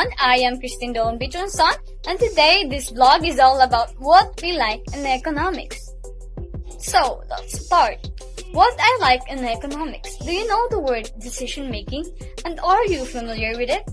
everyone, I am Christine Doon Bichonson, and today this vlog is all about what we like in economics. So, let's start. What I like in economics. Do you know the word decision making? And are you familiar with it?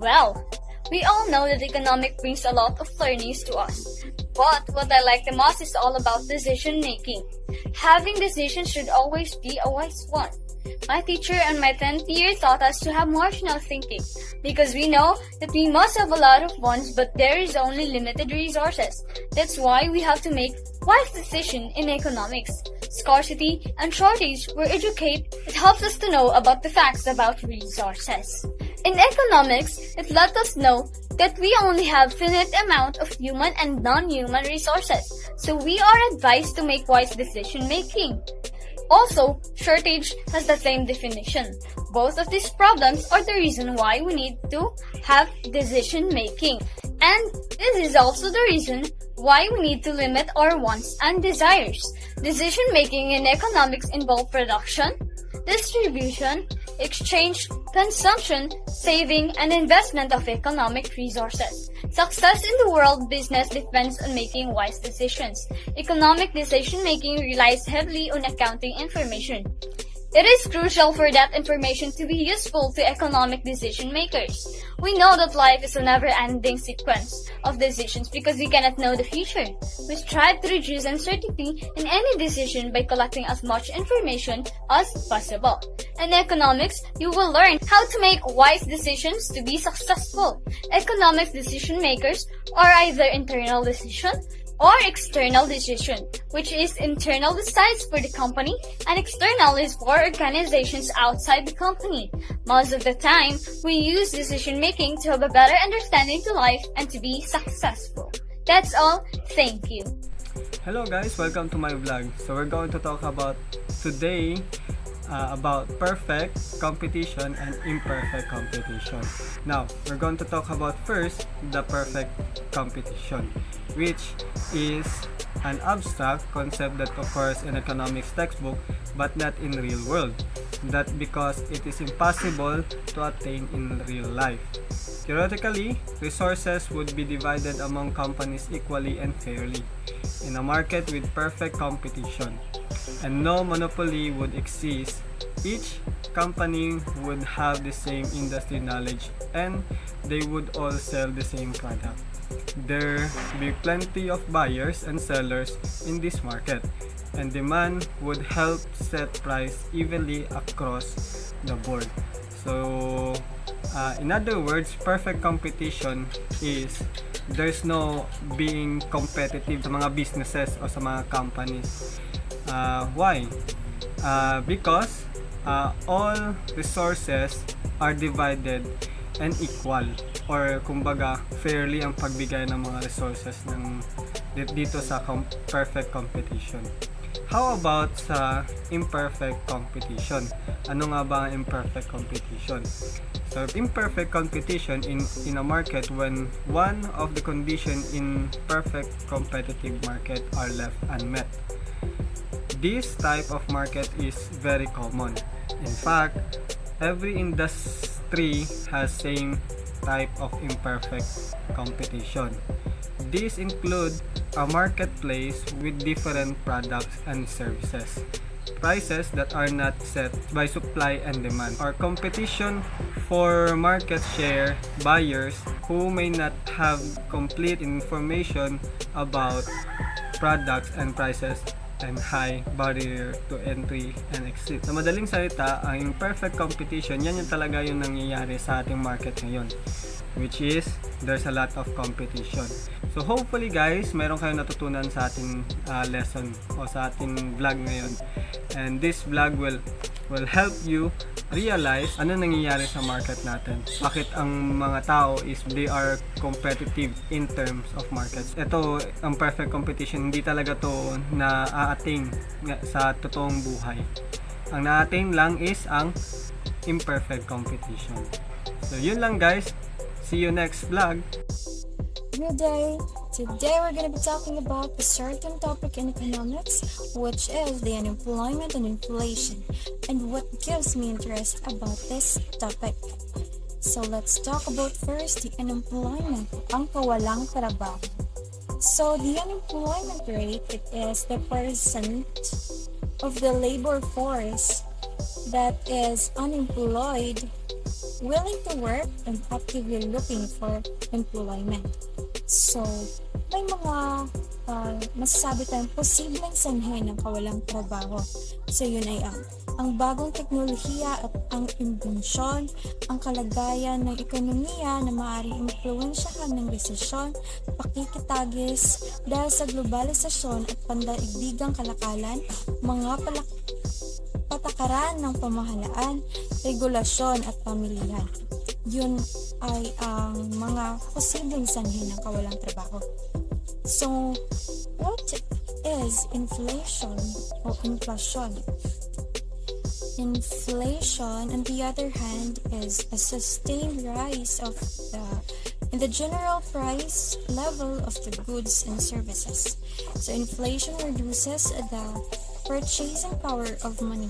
Well, we all know that economics brings a lot of learnings to us. But what I like the most is all about decision making. Having decisions should always be a wise one. My teacher in my 10th year taught us to have marginal thinking because we know that we must have a lot of wants but there is only limited resources. That's why we have to make wise decisions in economics. Scarcity and shortage we educate, it helps us to know about the facts about resources. In economics, it lets us know that we only have finite amount of human and non-human resources, so we are advised to make wise decision making. Also, shortage has the same definition. Both of these problems are the reason why we need to have decision making. And this is also the reason why we need to limit our wants and desires. Decision making in economics involve production, distribution, exchange, consumption, saving, and investment of economic resources. Success in the world business depends on making wise decisions. Economic decision-making relies heavily on accounting information. It is crucial for that information to be useful to economic decision makers. We know that life is a never-ending sequence of decisions because we cannot know the future. We strive to reduce uncertainty in any decision by collecting as much information as possible. In economics, you will learn how to make wise decisions to be successful. Economics decision makers are either internal decision or external decision, which is internal decides for the company and external is for organizations outside the company. Most of the time, we use decision making to have a better understanding to life and to be successful. That's all. Thank you. Hello guys, welcome to my vlog. So we're going to talk about today about perfect competition and imperfect competition. Now, we're going to talk about first the perfect competition, which is an abstract concept that occurs in economics textbook but not in real world. That because it is impossible to attain in real life. Theoretically, resources would be divided among companies equally and fairly in a market with perfect competition, and no monopoly would exist. Each company would have the same industry knowledge and they would all sell the same product. There be plenty of buyers and sellers in this market, and demand would help set price evenly across the board. So, in other words, perfect competition is there's no being competitive sa mga businesses o sa mga companies. Why? Because all resources are divided and equal, or kumbaga fairly ang pagbigay ng mga resources ng dito sa perfect competition. How about sa imperfect competition? Ano nga ba ang imperfect competition? So imperfect competition in a market when one of the condition in perfect competitive market are left unmet. This type of market is very common. In fact, every industry has same type of imperfect competition. These include a marketplace with different products and services, prices that are not set by supply and demand, or competition for market share, buyers who may not have complete information about products and prices, and high barrier to entry and exit. Sa madaling salita, ang imperfect competition, yan yung talaga yung nangyayari sa ating market ngayon, which is there's a lot of competition. So hopefully guys, meron kayong natutunan sa ating lesson o sa ating vlog ngayon. And this vlog will help you realize ano nangyayari sa market natin. Bakit ang mga tao is they are competitive in terms of markets. Ito, ang perfect competition, hindi talaga to na aating sa totoong buhay. Ang na-attain lang is ang imperfect competition. So yun lang guys. See you next vlog. Good day. Today we're going to be talking about a certain topic in economics, which is the unemployment and inflation, and what gives me interest about this topic. So let's talk about first the unemployment, ang kawalang trabaho. So the unemployment rate, it is the percent of the labor force that is unemployed, willing to work, and actively looking for employment. So, may mga masasabi tayong posibleng sanhi ng kawalang trabaho. So, yun ay ang bagong teknolohiya at ang imbensyon, ang kalagayan ng ekonomiya na maaaring impluwensyahan ng resesyon, pakikitagis dahil sa globalisasyon at pandaigdigang kalakalan, mga patakaran ng pamahalaan, regulasyon at pamilihan. Yun ay ang mga posibleng sanhi ng kawalang trabaho. So, what is inflation o inflasyon? Inflation, on the other hand, is a sustained rise in the general price level of the goods and services. So, inflation reduces the purchasing power of money.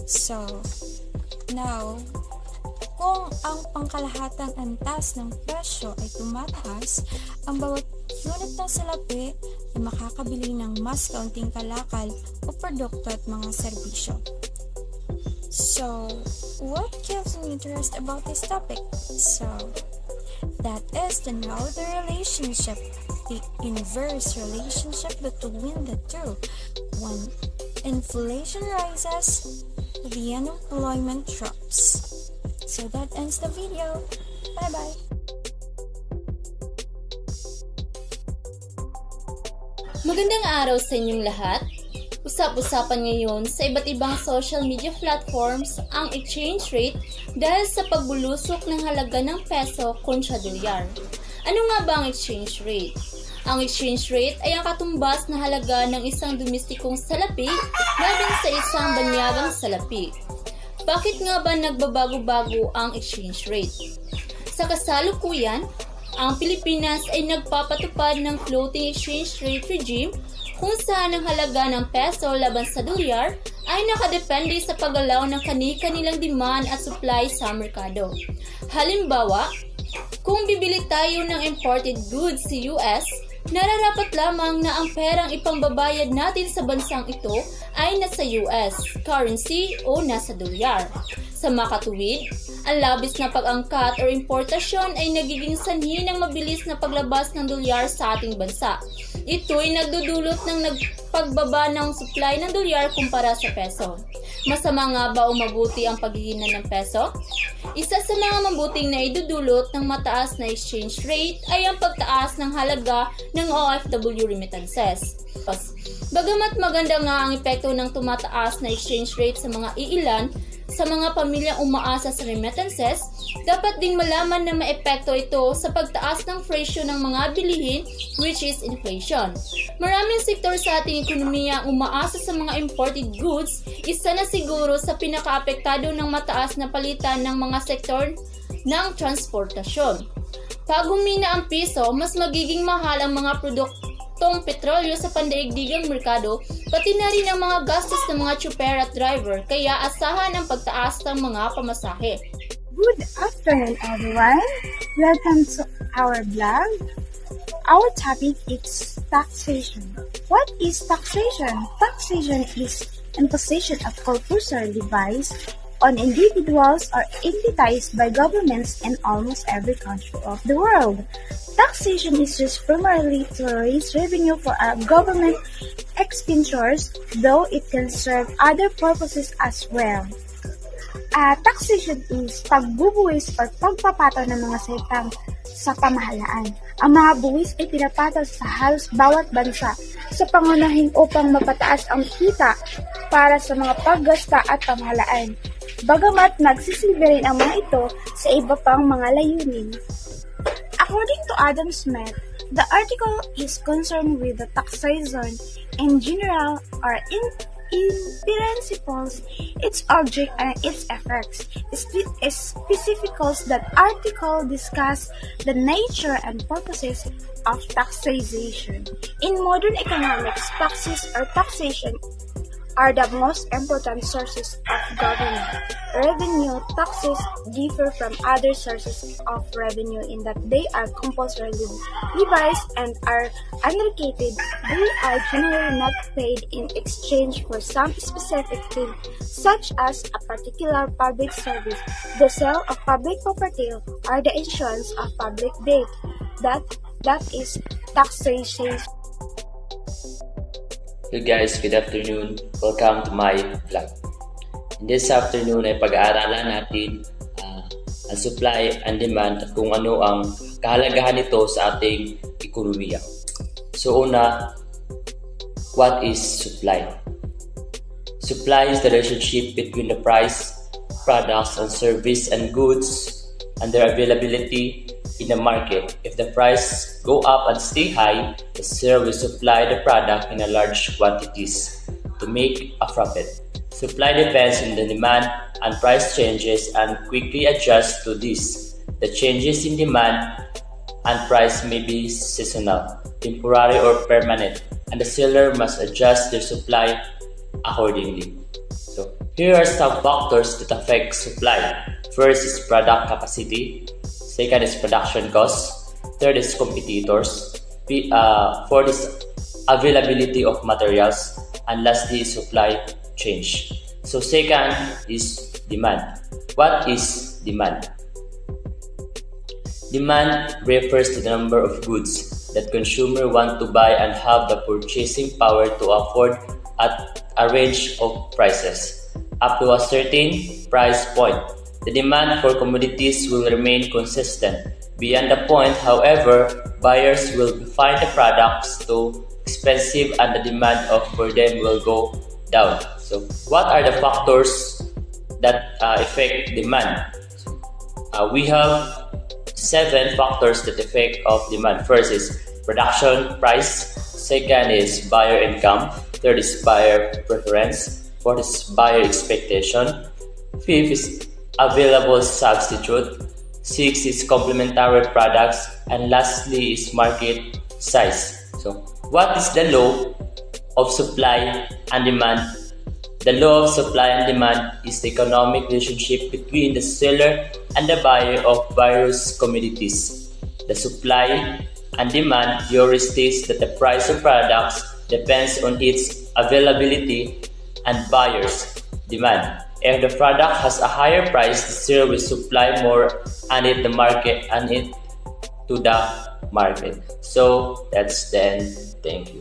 So, now, kung ang pangkalahatang antas ng presyo ay tumataas, ang bawat unit ng salapi ay makakabili ng mas kaunting kalakal o produkto at mga serbisyo. So, what gives me interest about this topic? So, that is the relationship, the inverse relationship between the two. When inflation rises, the unemployment drops. So that ends the video. Bye-bye. Magandang araw sa inyong lahat. Usap-usapan ngayon sa iba't ibang social media platforms ang exchange rate dahil sa pagbulusok ng halaga ng peso kontra dolyar. Ano nga ba ang exchange rate? Ang exchange rate ay ang katumbas na halaga ng isang domestikong salapi laban sa isang banyagang salapi. Bakit nga ba nagbabago-bago ang exchange rate? Sa kasalukuyan, ang Pilipinas ay nagpapatupad ng floating exchange rate regime kung saan ang halaga ng peso laban sa dolyar ay nakadepende sa paggalaw ng kani-kanilang demand at supply sa merkado. Halimbawa, kung bibili tayo ng imported goods sa US, nararapat lamang na ang perang ipangbabayad natin sa bansang ito ay nasa US currency o nasa dolyar. Sa makatuwid, ang labis na pag-angkat o importasyon ay nagiging sanhi ng mabilis na paglabas ng dolyar sa ating bansa. Ito ay nagdudulot ng pagbaba ng supply ng dolyar kumpara sa peso. Masama nga ba o mabuti ang paghihina ng peso? Isa sa mga mabuting na idudulot ng mataas na exchange rate ay ang pagtaas ng halaga ng OFW remittances. Bagamat maganda nga ang epekto ng tumataas na exchange rate sa mga iilan, sa mga pamilyang umaasa sa remittances, dapat ding malaman na maepekto ito sa pagtaas ng presyo ng mga bilihin, which is inflation. Maraming sektor sa ating ekonomiya ang umaasa sa mga imported goods, isa na siguro sa pinakaapektado ng mataas na palitan ng mga sektor ng transportasyon. Pag humina ang piso, mas magiging mahal ang mga produktong petrolyo sa pandaigdigang merkado, pati na rin ang mga gastos ng mga tsuper at driver, kaya asahan ang pagtaas ng mga pamasahe. Good afternoon, everyone. Welcome to our blog. Our topic is taxation. What is taxation? Taxation is imposition of compulsory device on individuals or entities by governments in almost every country of the world. Taxation is used primarily to raise revenue for government expenditures, though it can serve other purposes as well. Taxation is pagbubuwis o pagpapataw ng mga salitang sa pamahalaan. Ang mga buwis ay pinapataw sa halos bawat bansa sa pangunahin upang mapataas ang kita para sa mga paggasta at pamahalaan. Bagamat nagsisilbi rin ang mga ito sa iba pang mga layunin. According to Adam Smith, the article is concerned with the taxation in general or in principles, its object and its effects. Specificals that article discuss the nature and purposes of taxation. In modern economics, taxes or taxation are the most important sources of government revenue. Tax taxes differ from other sources of revenue in that they are compulsorily levies and are unallocated. They are generally not paid in exchange for some specific thing, such as a particular public service, the sale of public property, or the issuance of public debt. That is taxation. Hey guys, good afternoon. Welcome to my vlog. In this afternoon ay pag-aaralan natin ang supply and demand at kung ano ang kahalagahan nito sa ating ekonomiya. So una, what is supply? Supply is the relationship between the price, products and service and goods and their availability in the market. If the price go up and stay high, the seller will supply the product in a large quantities to make a profit. Supply depends on the demand and price changes and quickly adjust to this. The changes in demand and price may be seasonal, temporary or permanent, and the seller must adjust their supply accordingly. So here are some factors that affect supply. First is product capacity. Second is production cost. Third is competitors. Fourth is availability of materials. And lastly is supply change. So second is demand. What is demand? Demand refers to the number of goods that consumers want to buy and have the purchasing power to afford at a range of prices up to a certain price point. The demand for commodities will remain consistent. Beyond the point, however, buyers will find the products too expensive and the demand for them will go down. So, what are the factors that affect demand? We have 7 factors that affect of demand. First is production price. Second is buyer income. Third is buyer preference. Fourth is buyer expectation. Fifth is available substitute. 6 is complementary products, and lastly is market size. So, what is the law of supply and demand? The law of supply and demand is the economic relationship between the seller and the buyer of various commodities. The supply and demand theory states that the price of products depends on its availability and buyer's demand. If the product has a higher price, the seller will supply more and it to the market. So that's the end. Thank you.